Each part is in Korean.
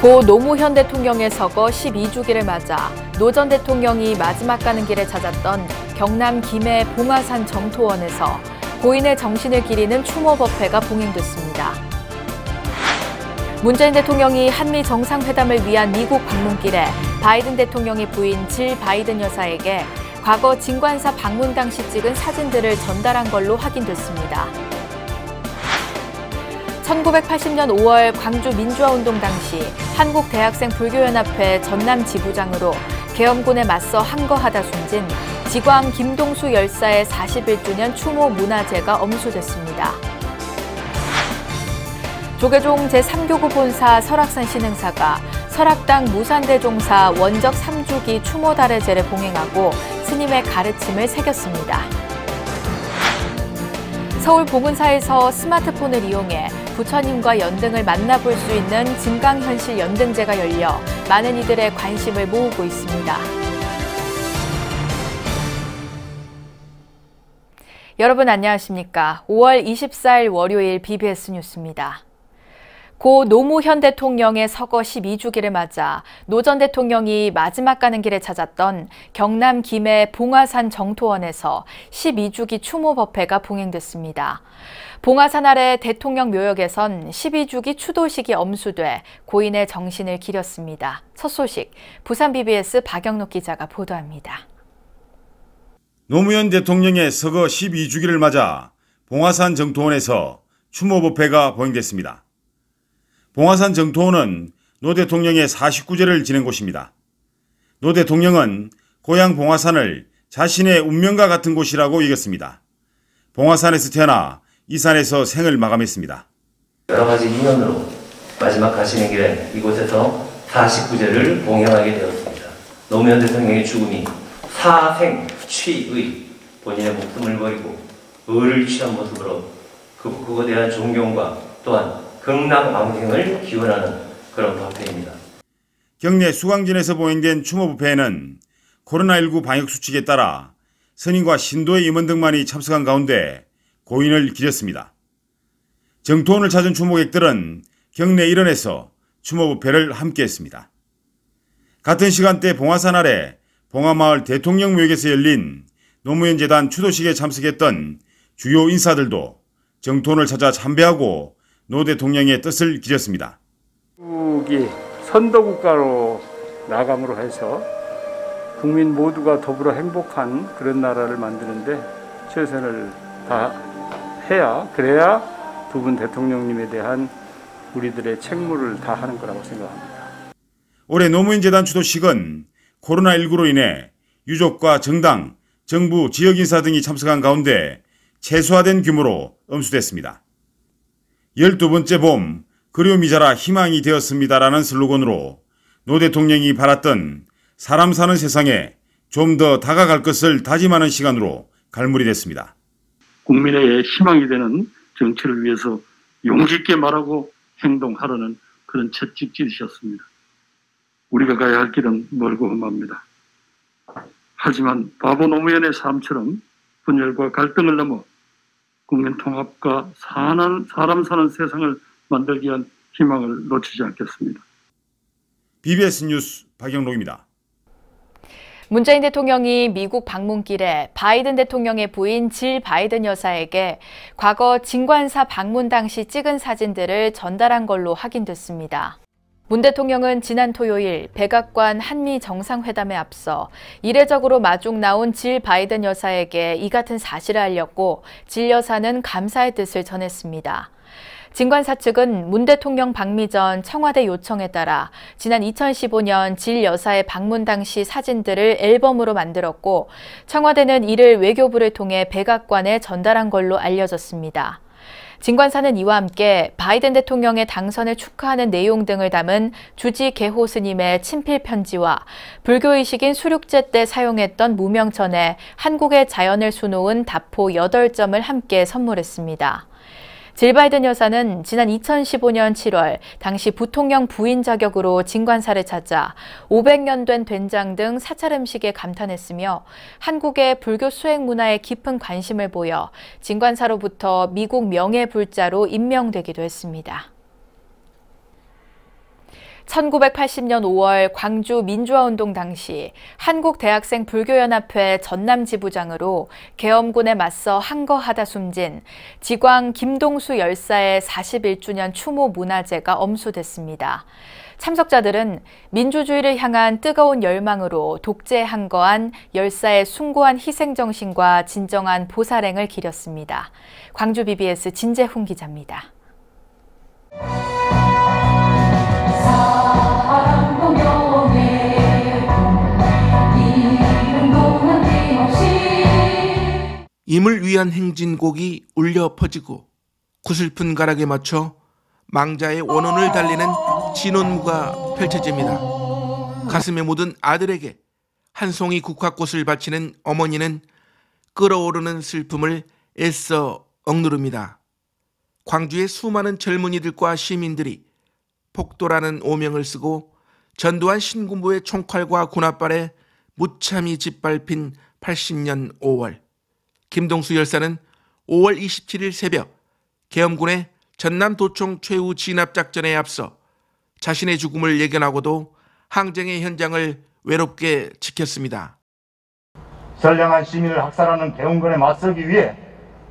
고 노무현 대통령의 서거 12주기를 맞아 노 전 대통령이 마지막 가는 길에 찾았던 경남 김해 봉화산 정토원에서 고인의 정신을 기리는 추모법회가 봉행됐습니다. 문재인 대통령이 한미 정상회담을 위한 미국 방문길에 바이든 대통령의 부인 질 바이든 여사에게 과거 진관사 방문 당시 찍은 사진들을 전달한 걸로 확인됐습니다. 1980년 5월 광주 민주화운동 당시 한국대학생 불교연합회 전남 지부장으로 계엄군에 맞서 항거하다 숨진 지광 김동수 열사의 41주년 추모 문화제가 엄수됐습니다. 조계종 제3교구 본사 설악산 신흥사가 설악당 무산대종사 원적 3주기 추모달의제를 봉행하고 스님의 가르침을 새겼습니다. 서울 봉은사에서 스마트폰을 이용해 부처님과 연등을 만나볼 수 있는 증강현실 연등제가 열려 많은 이들의 관심을 모으고 있습니다. 여러분 안녕하십니까? 5월 24일 월요일 BBS 뉴스입니다. 고 노무현 대통령의 서거 12주기를 맞아 노 전 대통령이 마지막 가는 길에 찾았던 경남 김해 봉화산 정토원에서 12주기 추모법회가 봉행됐습니다. 봉화산 아래 대통령 묘역에선 12주기 추도식이 엄수돼 고인의 정신을 기렸습니다. 첫 소식, 부산 BBS 박영록 기자가 보도합니다. 노무현 대통령의 서거 12주기를 맞아 봉화산 정토원에서 추모법회가 봉행됐습니다. 봉화산 정토원은 노 대통령의 49제를 지낸 곳입니다. 노 대통령은 고향 봉화산을 자신의 운명과 같은 곳이라고 여겼습니다. 봉화산에서 태어나 이 산에서 생을 마감했습니다. 여러 가지 인연으로 마지막 가시는 길에 이곳에서 49제를 봉행하게 되었습니다. 노무현 대통령의 죽음이 사생취의 본인의 목숨을 버리고 의를 취한 모습으로 그것에 대한 존경과 또한 극락왕생을 기원하는 그런 법회입니다. 경내 수강진에서 봉행된 추모법회에는 코로나19 방역수칙에 따라 스님과 신도의 임원 등만이 참석한 가운데 고인을 기렸습니다. 정토원을 찾은 추모객들은 경내 일원에서 추모법회를 함께했습니다. 같은 시간대 봉화산 아래 봉화마을 대통령묘역에서 열린 노무현재단 추도식에 참석했던 주요 인사들도 정토원을 찾아 참배하고 노 대통령의 뜻을 기렸습니다. 한국이 선도국가로 나감으로 해서 국민 모두가 더불어 행복한 그런 나라를 만드는데 최선을 다해야 그래야 두 분 대통령님에 대한 우리들의 책무를 다하는 거라고 생각합니다. 올해 노무현재단 추도식은 코로나19로 인해 유족과 정당, 정부, 지역인사 등이 참석한 가운데 최소화된 규모로 엄수됐습니다. 12번째 봄, 그리움이 자라 희망이 되었습니다라는 슬로건으로 노 대통령이 바랐던 사람 사는 세상에 좀 더 다가갈 것을 다짐하는 시간으로 갈무리 됐습니다. 국민의 희망이 되는 정치를 위해서 용기 있게 말하고 행동하라는 그런 채찍질이셨습니다. 우리가 가야 할 길은 멀고 험합니다. 하지만 바보 노무현의 삶처럼 분열과 갈등을 넘어 국민 통합과 사람 사는 세상을 만들기 위한 희망을 놓치지 않겠습니다. BBS 뉴스 박영록입니다. 문재인 대통령이 미국 방문길에 바이든 대통령의 부인 질 바이든 여사에게 과거 진관사 방문 당시 찍은 사진들을 전달한 걸로 확인됐습니다. 문 대통령은 지난 토요일 백악관 한미 정상회담에 앞서 이례적으로 마중 나온 질 바이든 여사에게 이 같은 사실을 알렸고 질 여사는 감사의 뜻을 전했습니다. 진관사 측은 문 대통령 방미 전 청와대 요청에 따라 지난 2015년 질 여사의 방문 당시 사진들을 앨범으로 만들었고 청와대는 이를 외교부를 통해 백악관에 전달한 걸로 알려졌습니다. 진관사는 이와 함께 바이든 대통령의 당선을 축하하는 내용 등을 담은 주지 개호 스님의 친필 편지와 불교의식인 수륙제 때 사용했던 무명천에 한국의 자연을 수놓은 다포 8점을 함께 선물했습니다. 질 바이든 여사는 지난 2015년 7월 당시 부통령 부인 자격으로 진관사를 찾아 500년 된 된장 등 사찰 음식에 감탄했으며 한국의 불교 수행 문화에 깊은 관심을 보여 진관사로부터 미국 명예불자로 임명되기도 했습니다. 1980년 5월 광주 민주화운동 당시 한국대학생 불교연합회 전남지부장으로 계엄군에 맞서 항거하다 숨진 지광 김동수 열사의 41주년 추모 문화제가 엄수됐습니다. 참석자들은 민주주의를 향한 뜨거운 열망으로 독재에 항거한 열사의 숭고한 희생정신과 진정한 보살행을 기렸습니다. 광주 BBS 진재훈 기자입니다. 임을 위한 행진곡이 울려 퍼지고 구슬픈 가락에 맞춰 망자의 원혼을 달리는 진혼무가 펼쳐집니다. 가슴에 묻은 아들에게 한 송이 국화꽃을 바치는 어머니는 끓어오르는 슬픔을 애써 억누릅니다. 광주의 수많은 젊은이들과 시민들이 폭도라는 오명을 쓰고 전두환 신군부의 총칼과 군합발에 무참히 짓밟힌 80년 5월. 김동수 열사는 5월 27일 새벽 계엄군의 전남도청 최후 진압작전에 앞서 자신의 죽음을 예견하고도 항쟁의 현장을 외롭게 지켰습니다. 선량한 시민을 학살하는 계엄군에 맞서기 위해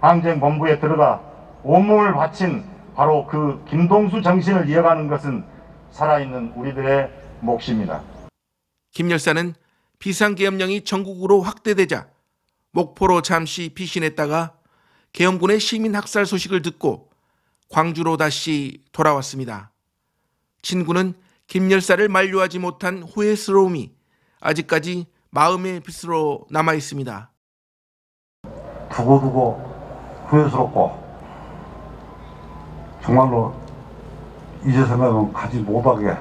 항쟁본부에 들어가 온몸을 바친 바로 그 김동수 정신을 이어가는 것은 살아있는 우리들의 몫입니다. 김 열사는 비상계엄령이 전국으로 확대되자 목포로 잠시 피신했다가 계엄군의 시민학살 소식을 듣고 광주로 다시 돌아왔습니다. 친구는 김 열사를 만류하지 못한 후회스러움이 아직까지 마음의 빚으로 남아있습니다. 두고두고 후회스럽고 정말로 이제 생각하면 가지 못하게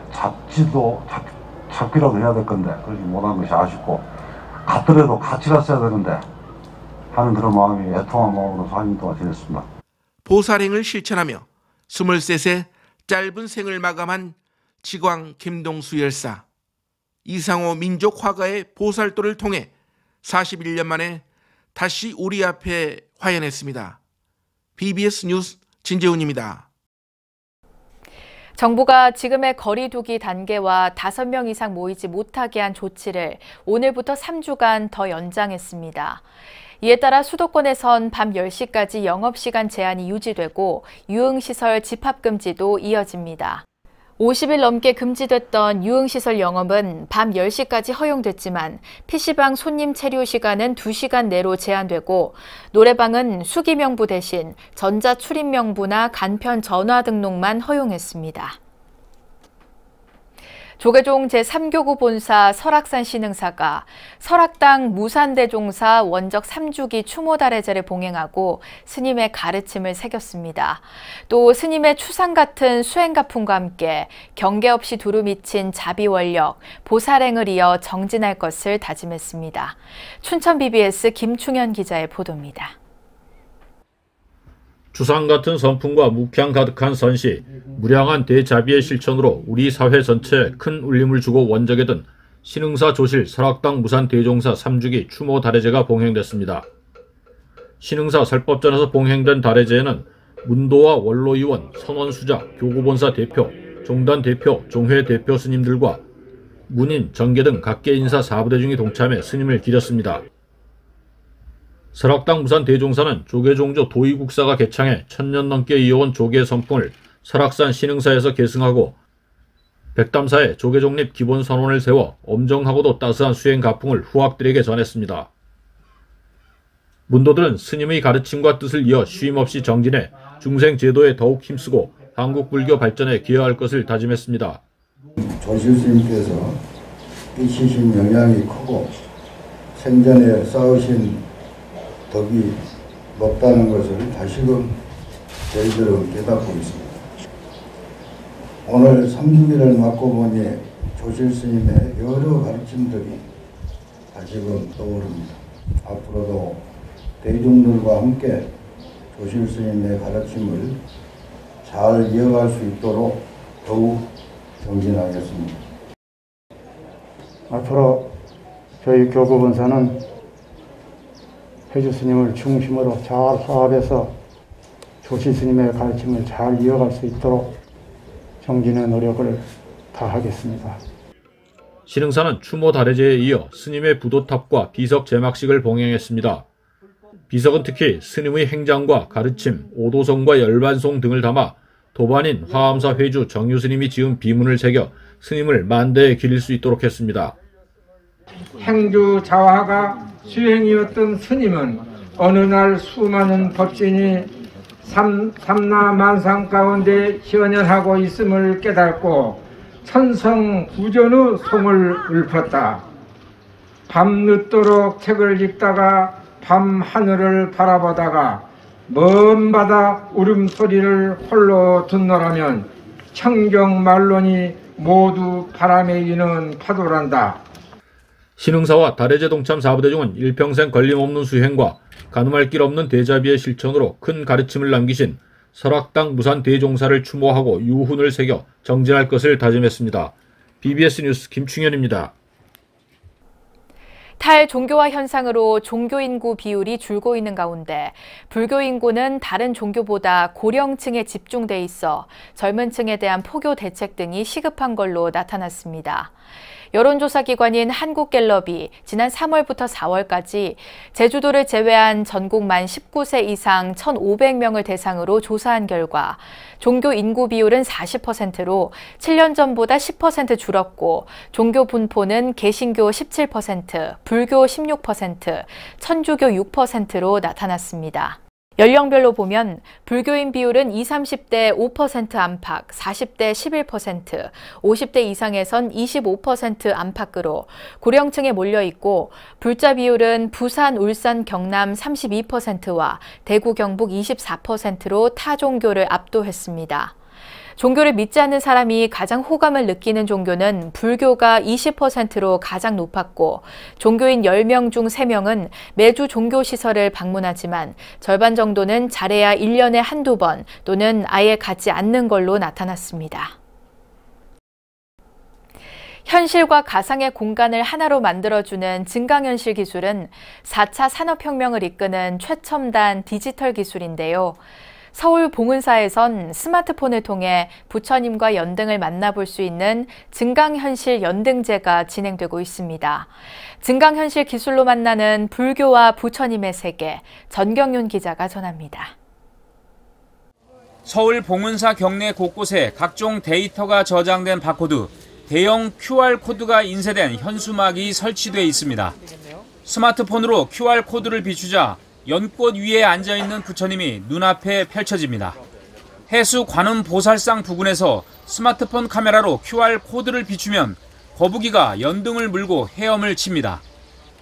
잡기라도 해야 될 건데 그러지 못한 것이 아쉽고 갔더라도 같이 갔어야 되는데 하는 그런 마음이 애통한 마음으로 4년 동안 지냈습니다. 보살행을 실천하며 23세 짧은 생을 마감한 지광 김동수 열사. 이상호 민족 화가의 보살도를 통해 41년 만에 다시 우리 앞에 화연했습니다. BBS 뉴스 진재훈입니다. 정부가 지금의 거리 두기 단계와 5명 이상 모이지 못하게 한 조치를 오늘부터 3주간 더 연장했습니다. 이에 따라 수도권에선 밤 10시까지 영업시간 제한이 유지되고 유흥시설 집합금지도 이어집니다. 50일 넘게 금지됐던 유흥시설 영업은 밤 10시까지 허용됐지만 PC방 손님 체류 시간은 2시간 내로 제한되고 노래방은 수기명부 대신 전자출입명부나 간편 전화 등록만 허용했습니다. 조계종 제3교구 본사 설악산 신흥사가 설악당 무산대종사 원적 3주기 추모달해제를 봉행하고 스님의 가르침을 새겼습니다. 또 스님의 추상 같은 수행가품과 함께 경계 없이 두루 미친 자비원력, 보살행을 이어 정진할 것을 다짐했습니다. 춘천 BBS 김충현 기자의 보도입니다. 추상 같은 선풍과 묵향 가득한 선시, 무량한 대자비의 실천으로 우리 사회 전체에 큰 울림을 주고 원적에 든 신흥사 조실 설악당 무산대종사 3주기 추모 달해제가 봉행됐습니다. 신흥사 설법전에서 봉행된 달해제에는 문도와 원로의원, 선원수자, 교구본사 대표, 종단 대표, 종회 대표 스님들과 문인, 정계 등 각계 인사 4부대 중이 동참해 스님을 기렸습니다. 설악당 무산대종사는 조계종조 도의국사가 개창해 1000년 넘게 이어온 조계 선풍을 설악산 신흥사에서 계승하고 백담사에 조계종립 기본선언을 세워 엄정하고도 따스한 수행 가풍을 후학들에게 전했습니다. 문도들은 스님의 가르침과 뜻을 이어 쉼없이 정진해 중생제도에 더욱 힘쓰고 한국불교 발전에 기여할 것을 다짐했습니다. 조실 스님께서 끼치신 영향이 크고 생전에 쌓으신 덕이 높다는 것을 다시금 저희들은 깨닫고 있습니다. 오늘 3주기를 맞고 보니 조실 스님의 여러 가르침들이 다시금 떠오릅니다. 앞으로도 대중들과 함께 조실 스님의 가르침을 잘 이어갈 수 있도록 더욱 정진하겠습니다. 앞으로 저희 교구본사는 해주 스님을 중심으로 잘 화합해서 조실 스님의 가르침을 잘 이어갈 수 있도록 정진의 노력을 다하겠습니다. 신흥사는 추모 다래제에 이어 스님의 부도탑과 비석 제막식을 봉행했습니다. 비석은 특히 스님의 행장과 가르침, 오도성과 열반송 등을 담아 도반인 화엄사 회주 정유스님이 지은 비문을 새겨 스님을 만대에 기릴 수 있도록 했습니다. 행주 자화가 수행이었던 스님은 어느 날 수많은 법신이 삼라만상 가운데 현현하고 있음을 깨닫고 천성부전의 송을 읊었다. 밤늦도록 책을 읽다가 밤 하늘을 바라보다가 먼 바다 울음소리를 홀로 듣노라면 청경말론이 모두 바람에 이는 파도란다. 신흥사와 다래제 동참 사부대중은 일평생 걸림없는 수행과 가늠할 길 없는 대자비의 실천으로 큰 가르침을 남기신 설악당 무산 대종사를 추모하고 유훈을 새겨 정진할 것을 다짐했습니다. BBS 뉴스 김충현입니다. 탈종교화 현상으로 종교 인구 비율이 줄고 있는 가운데 불교 인구는 다른 종교보다 고령층에 집중돼 있어 젊은 층에 대한 포교 대책 등이 시급한 걸로 나타났습니다. 여론조사기관인 한국갤럽이 지난 3월부터 4월까지 제주도를 제외한 전국 만 19세 이상 1,500명을 대상으로 조사한 결과 종교 인구 비율은 40%로 7년 전보다 10% 줄었고 종교 분포는 개신교 17%, 불교 16%, 천주교 6%로 나타났습니다. 연령별로 보면 불교인 비율은 20, 30대 5% 안팎, 40대 11%, 50대 이상에선 25% 안팎으로 고령층에 몰려있고 불자 비율은 부산, 울산, 경남 32%와 대구, 경북 24%로 타 종교를 압도했습니다. 종교를 믿지 않는 사람이 가장 호감을 느끼는 종교는 불교가 20%로 가장 높았고 종교인 10명 중 3명은 매주 종교시설을 방문하지만 절반 정도는 잘해야 1년에 한두 번 또는 아예 가지 않는 걸로 나타났습니다. 현실과 가상의 공간을 하나로 만들어주는 증강현실 기술은 4차 산업혁명을 이끄는 최첨단 디지털 기술인데요. 서울 봉은사에선 스마트폰을 통해 부처님과 연등을 만나볼 수 있는 증강현실 연등제가 진행되고 있습니다. 증강현실 기술로 만나는 불교와 부처님의 세계, 전경윤 기자가 전합니다. 서울 봉은사 경내 곳곳에 각종 데이터가 저장된 바코드, 대형 QR코드가 인쇄된 현수막이 설치돼 있습니다. 스마트폰으로 QR코드를 비추자 연꽃 위에 앉아있는 부처님이 눈앞에 펼쳐집니다. 해수 관음 보살상 부근에서 스마트폰 카메라로 QR코드를 비추면 거북이가 연등을 물고 헤엄을 칩니다.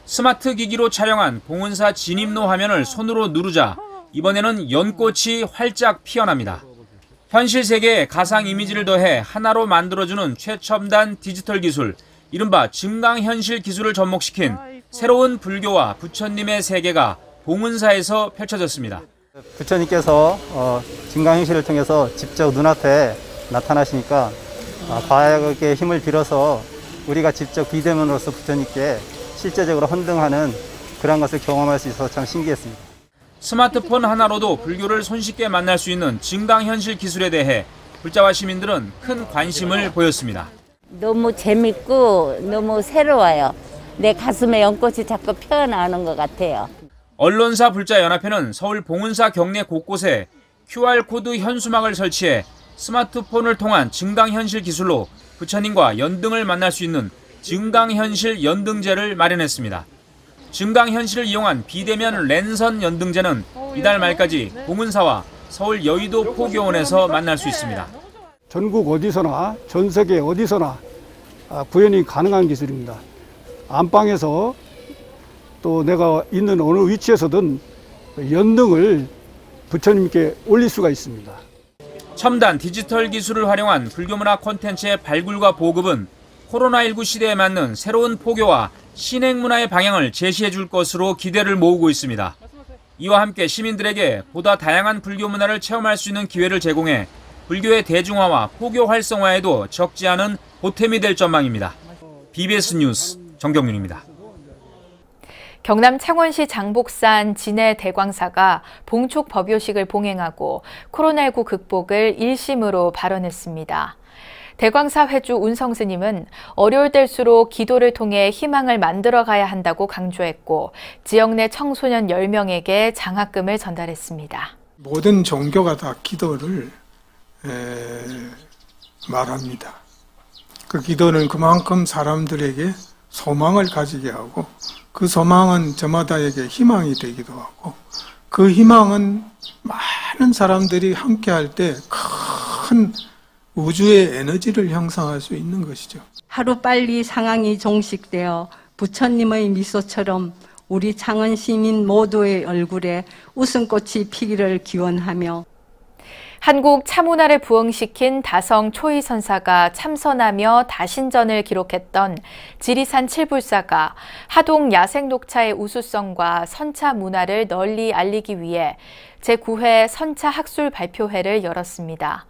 스마트 기기로 촬영한 봉은사 진입로 화면을 손으로 누르자 이번에는 연꽃이 활짝 피어납니다. 현실 세계에 가상 이미지를 더해 하나로 만들어주는 최첨단 디지털 기술, 이른바 증강현실 기술을 접목시킨 새로운 불교와 부처님의 세계가 봉은사에서 펼쳐졌습니다. 부처님께서 증강현실을 통해서 직접 눈앞에 나타나시니까 과학의 힘을 빌어서 우리가 직접 비대면으로서 부처님께 실제적으로 헌등하는 그런 것을 경험할 수 있어서 참 신기했습니다. 스마트폰 하나로도 불교를 손쉽게 만날 수 있는 증강현실 기술에 대해 불자와 시민들은 큰 관심을 보였습니다. 너무 재밌고 너무 새로워요. 내 가슴에 연꽃이 자꾸 피어나오는 것 같아요. 언론사 불자연합회는 서울 봉은사 경내 곳곳에 QR코드 현수막을 설치해 스마트폰을 통한 증강현실 기술로 부처님과 연등을 만날 수 있는 증강현실 연등제를 마련했습니다. 증강현실을 이용한 비대면 랜선 연등제는 이달 말까지 봉은사와 서울 여의도 포교원에서 만날 수 있습니다. 전국 어디서나 전 세계 어디서나 구현이 가능한 기술입니다. 안방에서 또 내가 있는 어느 위치에서든 연등을 부처님께 올릴 수가 있습니다. 첨단 디지털 기술을 활용한 불교문화 콘텐츠의 발굴과 보급은 코로나19 시대에 맞는 새로운 포교와 신행문화의 방향을 제시해 줄 것으로 기대를 모으고 있습니다. 이와 함께 시민들에게 보다 다양한 불교 문화를 체험할 수 있는 기회를 제공해 불교의 대중화와 포교 활성화에도 적지 않은 보탬이 될 전망입니다. BBS 뉴스 정경윤입니다. 경남 창원시 장복산 진해 대광사가 봉축 법요식을 봉행하고 코로나19 극복을 일심으로 발언했습니다. 대광사 회주 운성스님은 어려울 때일수록 기도를 통해 희망을 만들어가야 한다고 강조했고 지역 내 청소년 10명에게 장학금을 전달했습니다. 모든 종교가 다 기도를 말합니다. 그 기도는 그만큼 사람들에게 소망을 가지게 하고 그 소망은 저마다에게 희망이 되기도 하고 그 희망은 많은 사람들이 함께할 때 큰 우주의 에너지를 형성할 수 있는 것이죠. 하루빨리 상황이 종식되어 부처님의 미소처럼 우리 창원 시민 모두의 얼굴에 웃음꽃이 피기를 기원하며 한국 차문화를 부흥시킨 다성 초이선사가 참선하며 다신전을 기록했던 지리산 칠불사가 하동 야생녹차의 우수성과 선차 문화를 널리 알리기 위해 제9회 선차 학술 발표회를 열었습니다.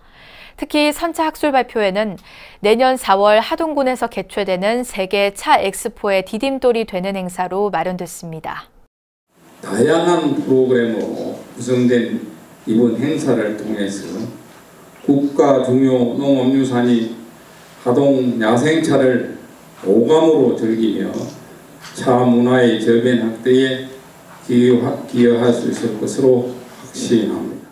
특히 선차 학술 발표회는 내년 4월 하동군에서 개최되는 세계 차 엑스포의 디딤돌이 되는 행사로 마련됐습니다. 다양한 프로그램으로 구성된 이번 행사를 통해서 국가 중요 농업유산인 하동 야생차를 오감으로 즐기며 차 문화의 저변 확대에 기여할 수 있을 것으로 확신합니다.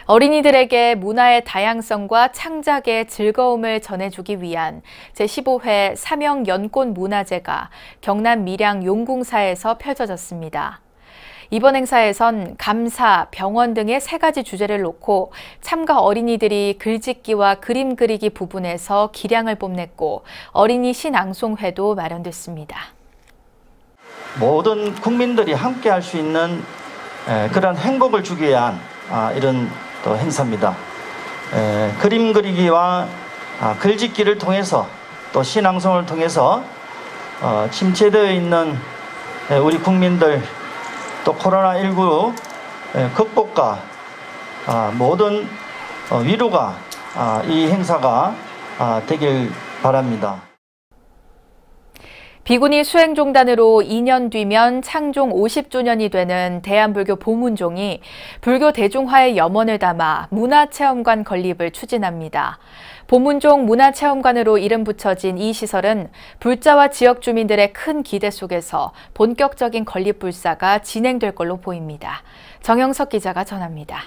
어린이들에게 문화의 다양성과 창작의 즐거움을 전해주기 위한 제15회 사명 연꽃 문화제가 경남 밀양 용궁사에서 펼쳐졌습니다. 이번 행사에선 감사, 병원 등의 3가지 주제를 놓고 참가 어린이들이 글짓기와 그림 그리기 부분에서 기량을 뽐냈고 어린이 시낭송회도 마련됐습니다. 모든 국민들이 함께 할 수 있는 그런 행복을 주기 위한 이런 또 행사입니다. 그림 그리기와 글짓기를 통해서 또 시낭송을 통해서 침체되어 있는 우리 국민들 또 코로나19 극복과 모든 위로가 이 행사가 되길 바랍니다. 비구니 수행종단으로 2년 뒤면 창종 50주년이 되는 대한불교 보문종이 불교 대중화의 염원을 담아 문화체험관 건립을 추진합니다. 보문종 문화체험관으로 이름 붙여진 이 시설은 불자와 지역 주민들의 큰 기대 속에서 본격적인 건립 불사가 진행될 걸로 보입니다. 정영석 기자가 전합니다.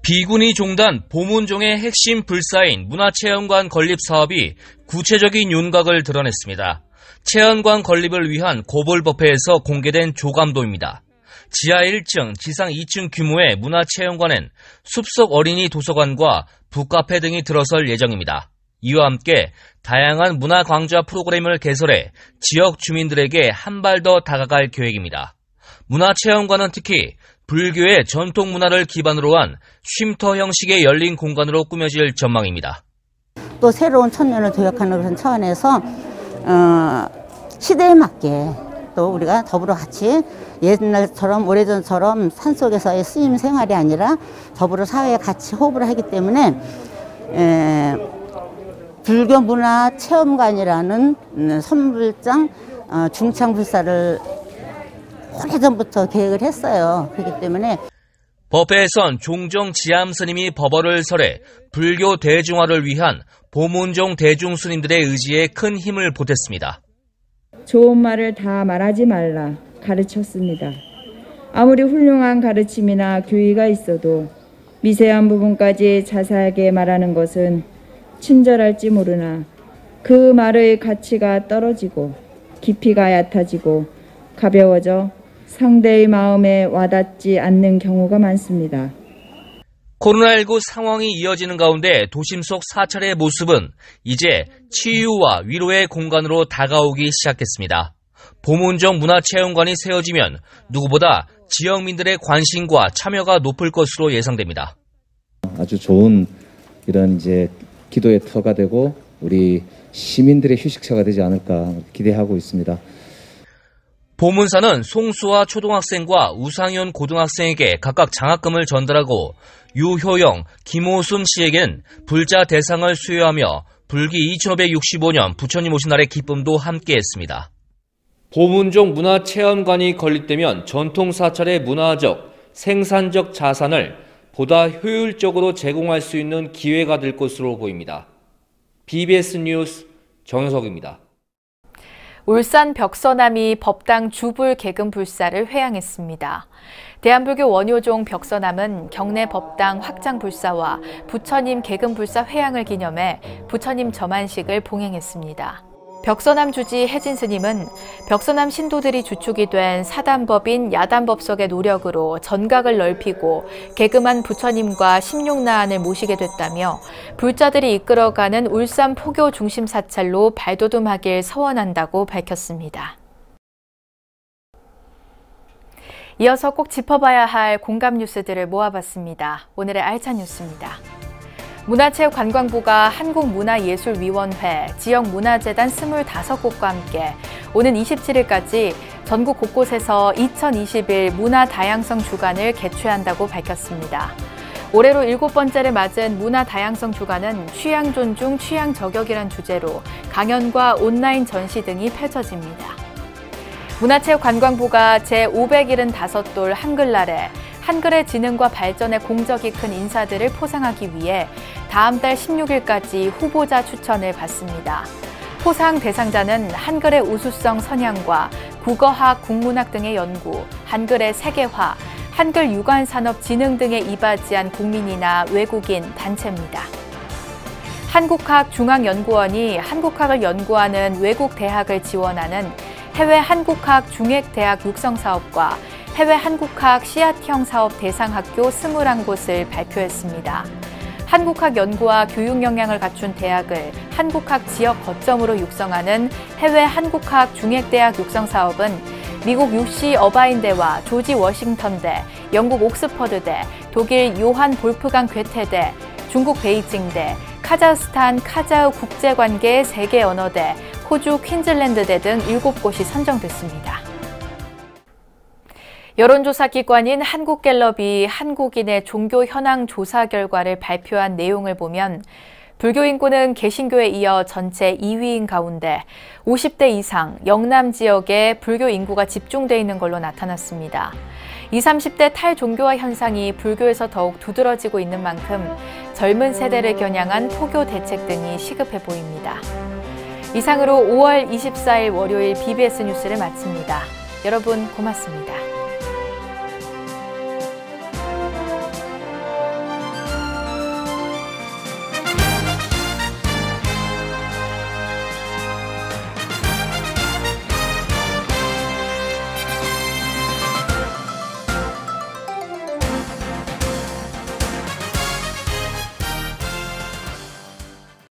비구니 종단 보문종의 핵심 불사인 문화체험관 건립 사업이 구체적인 윤곽을 드러냈습니다. 체험관 건립을 위한 고볼법회에서 공개된 조감도입니다. 지하 1층, 지상 2층 규모의 문화체험관엔 숲속 어린이 도서관과 북카페 등이 들어설 예정입니다. 이와 함께 다양한 문화 강좌 프로그램을 개설해 지역 주민들에게 한 발 더 다가갈 계획입니다. 문화체험관은 특히 불교의 전통 문화를 기반으로 한 쉼터 형식의 열린 공간으로 꾸며질 전망입니다. 또 새로운 천년을 도약하는 그런 차원에서 시대에 맞게 또 우리가 더불어 같이 옛날처럼 오래전처럼 산속에서의 스님 생활이 아니라 더불어 사회에 같이 호흡을 하기 때문에 불교 문화 체험관이라는 선불장 중창불사를 오래전부터 계획을 했어요. 그렇기 때문에 법회에선 종정 지암 스님이 법어를 설해 불교 대중화를 위한 보문종 대중스님들의 의지에 큰 힘을 보탰습니다. 좋은 말을 다 말하지 말라 가르쳤습니다. 아무리 훌륭한 가르침이나 교의가 있어도 미세한 부분까지 자세하게 말하는 것은 친절할지 모르나 그 말의 가치가 떨어지고 깊이가 얕아지고 가벼워져 상대의 마음에 와닿지 않는 경우가 많습니다. 코로나19 상황이 이어지는 가운데 도심 속 사찰의 모습은 이제 치유와 위로의 공간으로 다가오기 시작했습니다. 보문종 문화체험관이 세워지면 누구보다 지역민들의 관심과 참여가 높을 것으로 예상됩니다. 아주 좋은 이런 이제 기도의 터가 되고 우리 시민들의 휴식처가 되지 않을까 기대하고 있습니다. 보문사는 송수아 초등학생과 우상현 고등학생에게 각각 장학금을 전달하고 유효영, 김호순 씨에게는 불자 대상을 수여하며 불기 2565년 부처님 오신 날의 기쁨도 함께했습니다. 보문종 문화체험관이 건립되면 전통 사찰의 문화적, 생산적 자산을 보다 효율적으로 제공할 수 있는 기회가 될 것으로 보입니다. BBS 뉴스 정효석입니다. 울산 벽서남이 법당 주불 계금 불사를 회항했습니다. 대한불교 원효종 벽서남은 경내 법당 확장 불사와 부처님 계금 불사 회항을 기념해 부처님 점안식을 봉행했습니다. 벽서남 주지 혜진 스님은 벽서남 신도들이 주축이 된 사단법인 야단법석의 노력으로 전각을 넓히고 계금한 부처님과 심룡나안을 모시게 됐다며 불자들이 이끌어가는 울산 포교 중심 사찰로 발돋움하길 서원한다고 밝혔습니다. 이어서 꼭 짚어봐야 할 공감 뉴스들을 모아봤습니다. 오늘의 알찬 뉴스입니다. 문화체육관광부가 한국문화예술위원회, 지역문화재단 25곳과 함께 오는 27일까지 전국 곳곳에서 2021 문화다양성 주간을 개최한다고 밝혔습니다. 올해로 7번째를 맞은 문화다양성 주간은 취향 존중, 취향 저격이란 주제로 강연과 온라인 전시 등이 펼쳐집니다. 문화체육관광부가 제575돌 한글날에 한글의 진흥과 발전에 공적이 큰 인사들을 포상하기 위해 다음 달 16일까지 후보자 추천을 받습니다. 포상 대상자는 한글의 우수성 선양과 국어학, 국문학 등의 연구, 한글의 세계화, 한글 유관 산업 진흥 등에 이바지한 국민이나 외국인, 단체입니다. 한국학중앙연구원이 한국학을 연구하는 외국 대학을 지원하는 해외 한국학 중액대학 육성 사업과 해외 한국학 씨앗형 사업 대상 학교 21곳을 발표했습니다. 한국학 연구와 교육 역량을 갖춘 대학을 한국학 지역 거점으로 육성하는 해외 한국학 중액대학 육성 사업은 미국 UC 어바인대와 조지 워싱턴대, 영국 옥스퍼드대, 독일 요한 볼프강 괴테대, 중국 베이징대, 카자흐스탄 카자흐 국제관계 세계언어대, 호주 퀸즐랜드대 등 7곳이 선정됐습니다. 여론조사 기관인 한국갤럽이 한국인의 종교 현황 조사 결과를 발표한 내용을 보면 불교 인구는 개신교에 이어 전체 2위인 가운데 50대 이상 영남 지역에 불교 인구가 집중돼 있는 걸로 나타났습니다. 20, 30대 탈종교화 현상이 불교에서 더욱 두드러지고 있는 만큼 젊은 세대를 겨냥한 포교 대책 등이 시급해 보입니다. 이상으로 5월 24일 월요일 BBS 뉴스를 마칩니다. 여러분 고맙습니다.